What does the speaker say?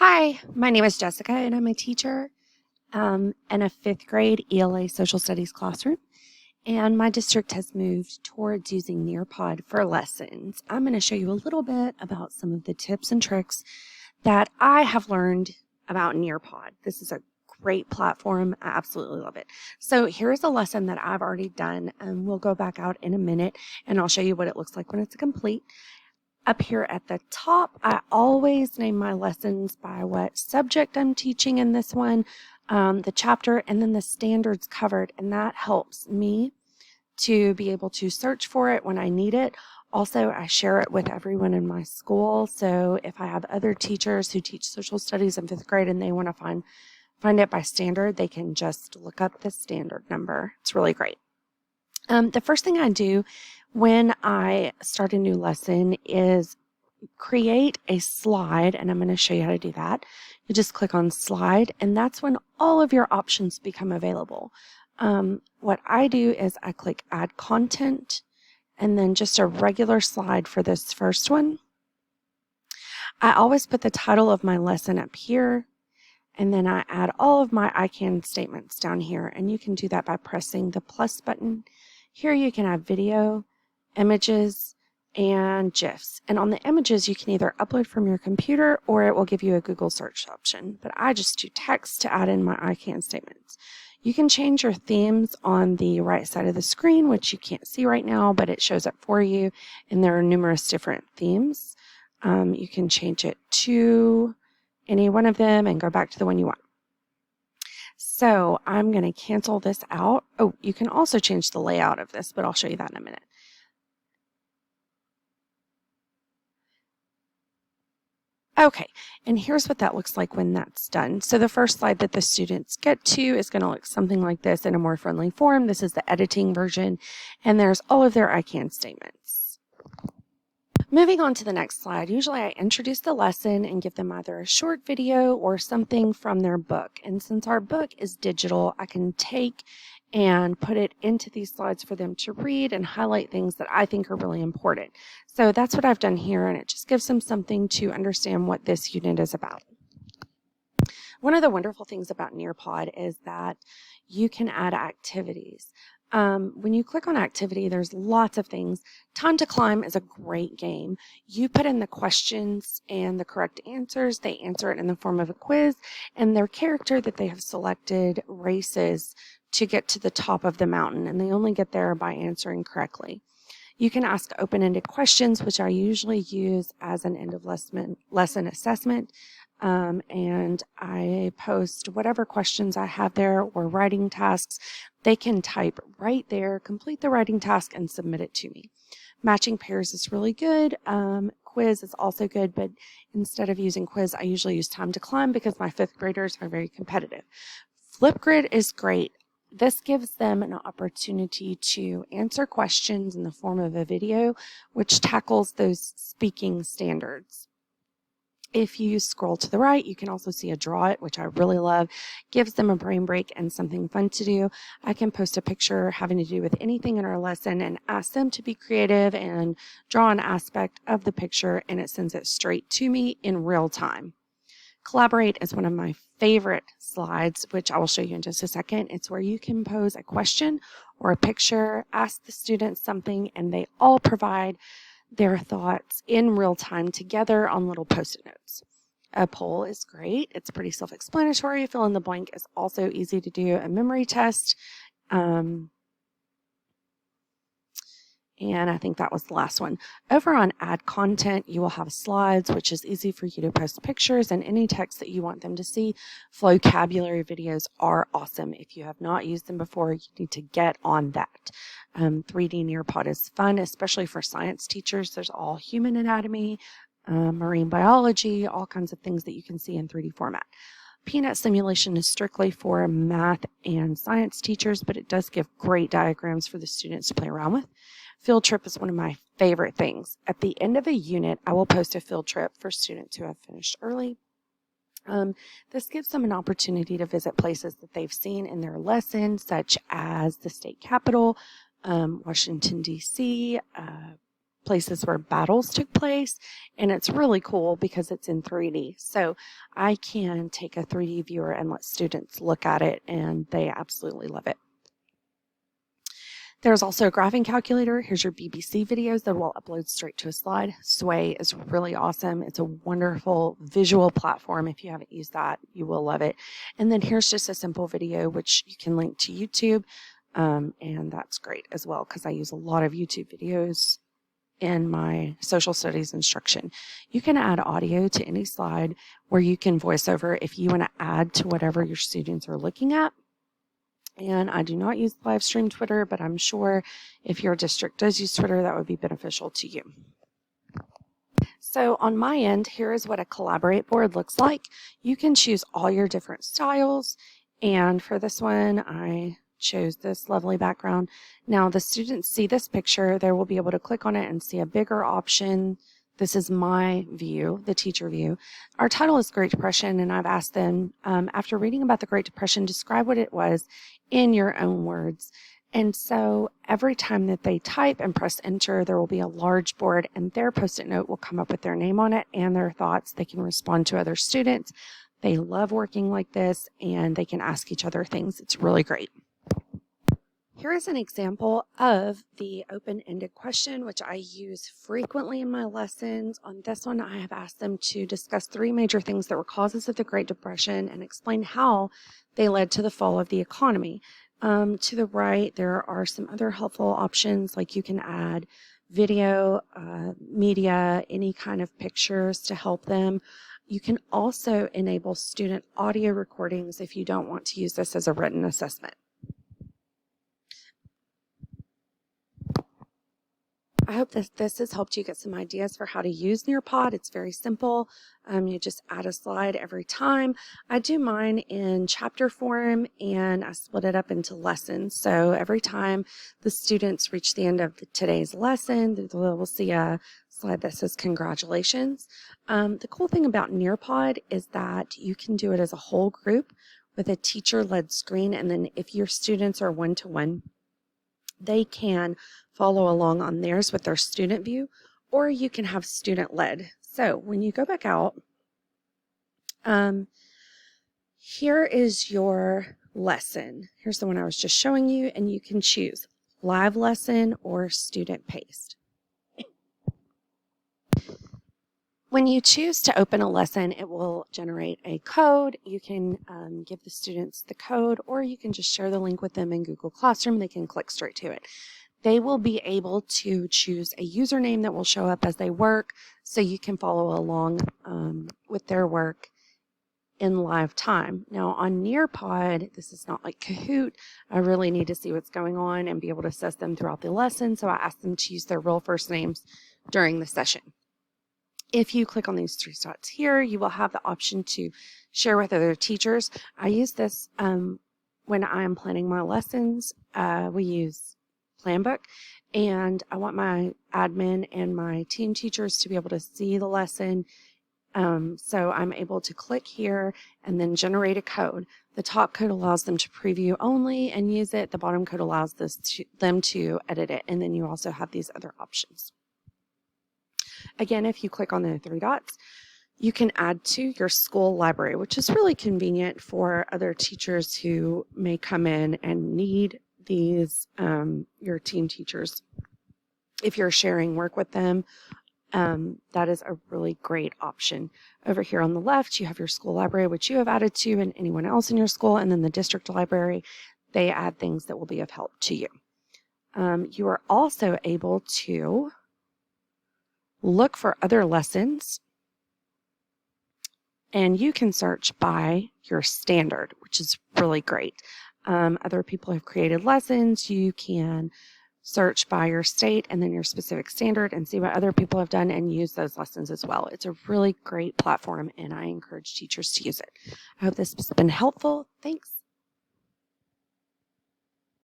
Hi, my name is Jessica, and I'm a teacher in a fifth grade ELA social studies classroom. And my district has moved towards using Nearpod for lessons. I'm going to show you a little bit about some of the tips and tricks that I have learned about Nearpod. This is a great platform. I absolutely love it. So here's a lesson that I've already done, and we'll go back out in a minute, and I'll show you what it looks like when it's complete. Up here at the top, I always name my lessons by what subject I'm teaching in this one, the chapter, and then the standards covered, and that helps me to be able to search for it when I need it. Also, I share it with everyone in my school, so if I have other teachers who teach social studies in fifth grade and they want to find it by standard, they can just look up the standard number. It's really great. The first thing I do when I start a new lesson is create a slide, and I'm going to show you how to do that. You just click on slide, and that's when all of your options become available. What I do is I click add content, and then just a regular slide for this first one. I always put the title of my lesson up here, and then I add all of my I can statements down here, and you can do that by pressing the plus button. Here you can add video, images, and GIFs. And on the images, you can either upload from your computer or it will give you a Google search option. But I just do text to add in my I can statements. You can change your themes on the right side of the screen, which you can't see right now, but it shows up for you. And there are numerous different themes. You can change it to any one of them and go back to the one you want. So I'm going to cancel this out. Oh, you can also change the layout of this, but I'll show you that in a minute. Okay, and here's what that looks like when that's done. So the first slide that the students get to is going to look something like this in a more friendly form. This is the editing version, and there's all of their I can statements. Moving on to the next slide, usually I introduce the lesson and give them either a short video or something from their book. And since our book is digital, I can take and put it into these slides for them to read and highlight things that I think are really important. So that's what I've done here, and it just gives them something to understand what this unit is about. One of the wonderful things about Nearpod is that you can add activities. When you click on activity, there's lots of things. Time to Climb is a great game. You put in the questions and the correct answers. They answer it in the form of a quiz, and their character that they have selected races to get to the top of the mountain, and they only get there by answering correctly. You can ask open-ended questions, which I usually use as an end of lesson assessment. And I post whatever questions I have there or writing tasks. They can type right there, complete the writing task, and submit it to me. Matching pairs is really good. Quiz is also good, but instead of using quiz, I usually use Time to Climb because my fifth graders are very competitive. Flipgrid is great. This gives them an opportunity to answer questions in the form of a video, which tackles those speaking standards. If you scroll to the right, you can also see a Draw It, which I really love. Gives them a brain break and something fun to do. I can post a picture having to do with anything in our lesson and ask them to be creative and draw an aspect of the picture, and it sends it straight to me in real time. Collaborate is one of my favorite slides, which I will show you in just a second. It's where you can pose a question or a picture, ask the students something, and they all provide their thoughts in real time together on little Post-it notes. A poll is great. It's pretty self-explanatory. Fill in the blank is also easy to do. A memory test. And I think that was the last one. Over on Add Content, you will have slides, which is easy for you to post pictures and any text that you want them to see. Vocabulary videos are awesome. If you have not used them before, you need to get on that. 3D Nearpod is fun, especially for science teachers. There's all human anatomy, marine biology, all kinds of things that you can see in 3D format. Peanut simulation is strictly for math and science teachers, but it does give great diagrams for the students to play around with. Field trip is one of my favorite things. At the end of a unit, I will post a field trip for students who have finished early. This gives them an opportunity to visit places that they've seen in their lesson, such as the state capitol, Washington, D.C., places where battles took place, and it's really cool because it's in 3D. So I can take a 3D viewer and let students look at it, and they absolutely love it. There's also a graphing calculator. Here's your BBC videos that will upload straight to a slide. Sway is really awesome. It's a wonderful visual platform. If you haven't used that, you will love it. And then here's just a simple video, which you can link to YouTube. And that's great as well, because I use a lot of YouTube videos in my social studies instruction. You can add audio to any slide where you can voice over if you want to add to whatever your students are looking at. And I do not use live stream Twitter, but I'm sure if your district does use Twitter, that would be beneficial to you. So on my end, here is what a collaborate board looks like. You can choose all your different styles. And for this one, I chose this lovely background. Now the students see this picture, they will be able to click on it and see a bigger option. This is my view, the teacher view. Our title is Great Depression, and I've asked them, after reading about the Great Depression, describe what it was in your own words. And so every time that they type and press enter, there will be a large board, and their Post-it note will come up with their name on it and their thoughts. They can respond to other students. They love working like this, and they can ask each other things. It's really great. Here is an example of the open-ended question, which I use frequently in my lessons. On this one, I have asked them to discuss 3 major things that were causes of the Great Depression and explain how they led to the fall of the economy. To the right, there are some other helpful options, like you can add video, media, any kind of pictures to help them. You can also enable student audio recordings if you don't want to use this as a written assessment. I hope that this has helped you get some ideas for how to use Nearpod. It's very simple. You just add a slide every time. I do mine in chapter form, and I split it up into lessons. So every time the students reach the end of today's lesson, they will see a slide that says congratulations. The cool thing about Nearpod is that you can do it as a whole group with a teacher-led screen, and then if your students are one-to-one, they can follow along on theirs with their student view, or you can have student-led. So when you go back out, here is your lesson. Here's the one I was just showing you, and you can choose live lesson or student-paced. When you choose to open a lesson, it will generate a code. You can give the students the code, or you can just share the link with them in Google Classroom. They can click straight to it. They will be able to choose a username that will show up as they work, so you can follow along with their work in live time. Now on Nearpod, this is not like Kahoot. I really need to see what's going on and be able to assess them throughout the lesson, so I asked them to use their real first names during the session. If you click on these 3 dots here, you will have the option to share with other teachers. I use this when I'm planning my lessons. We use Planbook, and I want my admin and my team teachers to be able to see the lesson. So I'm able to click here and then generate a code. The top code allows them to preview only and use it. The bottom code allows them to edit it, and then you also have these other options. Again, if you click on the 3 dots, you can add to your school library, which is really convenient for other teachers who may come in and need these, your team teachers. If you're sharing work with them, that is a really great option. Over here on the left, you have your school library, which you have added to, and anyone else in your school, and then the district library, they add things that will be of help to you. You are also able to look for other lessons, and you can search by your standard, which is really great. Other people have created lessons. You can search by your state and then your specific standard and see what other people have done and use those lessons as well. It's a really great platform, and I encourage teachers to use it. I hope this has been helpful. Thanks.